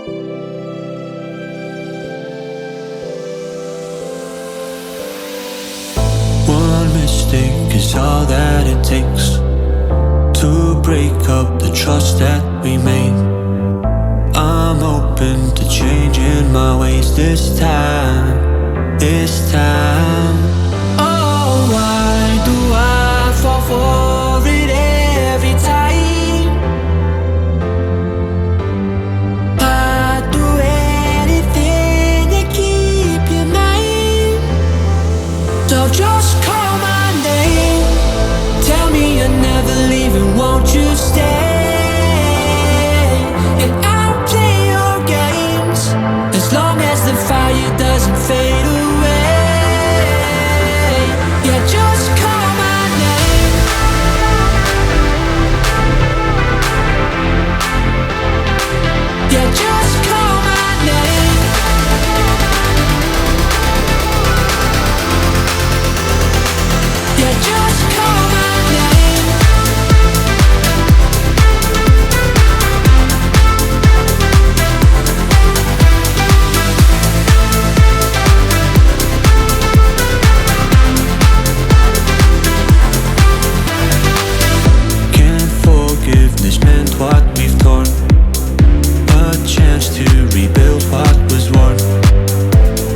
One mistake is all that it takes to break up the trust that we made. I'm open to changing my ways this time, this time. Oh, why do I fall for it every time? I'd do anything to keep you mine. So just call my name, tell me you're never leaving, won't you stay? And I'll play your games as long as the fire doesn't fade away. Yeah, just call my name. Yeah, just call my name. Yeah, just call my name. Can't forgiveness mend what we've torn, a chance to rebuild what was worn,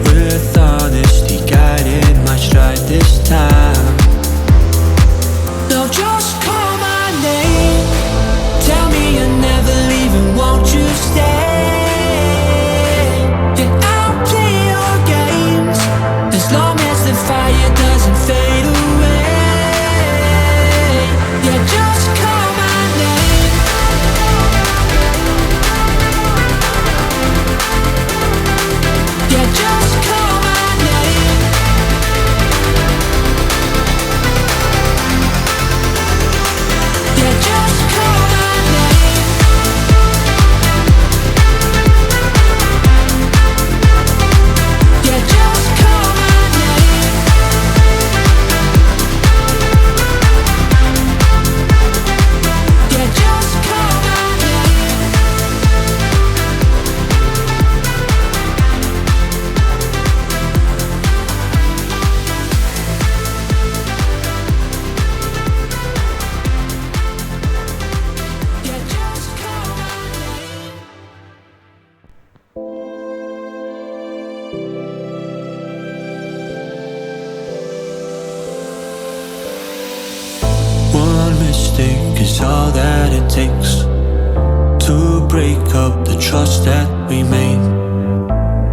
with honesty guiding my stride this time. So just call my name, tell me you're never leaving, won't you stay? And I'll play your games as long as the fire doesn't fade away. Yeah, just call my name. Yeah, just call my name. Yeah, just call my name. Yeah, just call my name. Yeah, just call my name. Yeah, just call my name. One mistake is all that it takes to break up the trust that we made.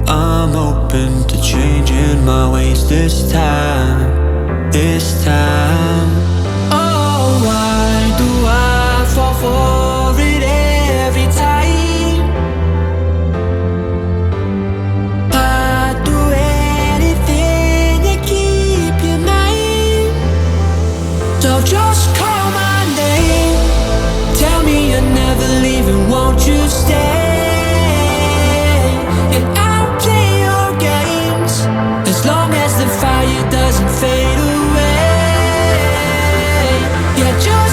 I'm open to changing my ways this time, this time. Oh, why do I fall for it every time? I'd do anything to keep you mine. So just call my name, tell me you're never leaving, won't you stay? And I'll play your games as long as the fire doesn't fade away. Yeah, just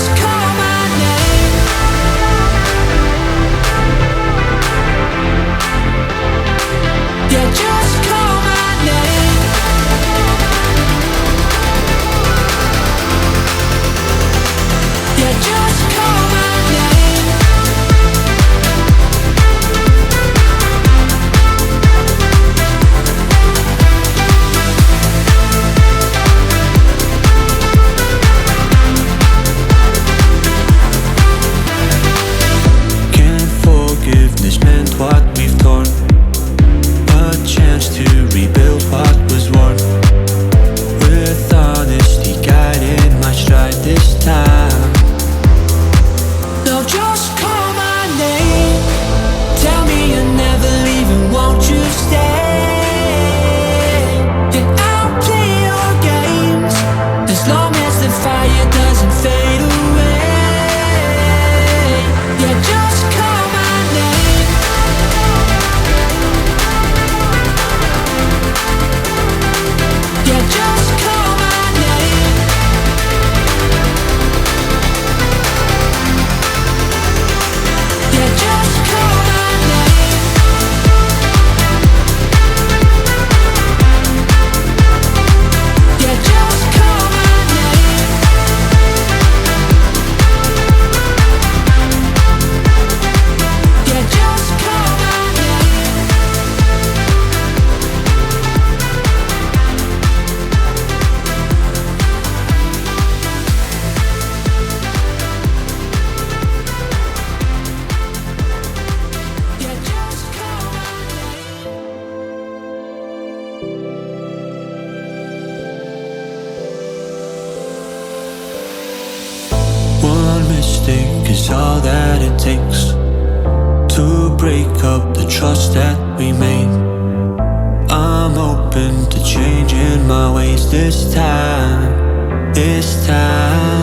break up the trust that we made. I'm open to changing my ways this time, this time.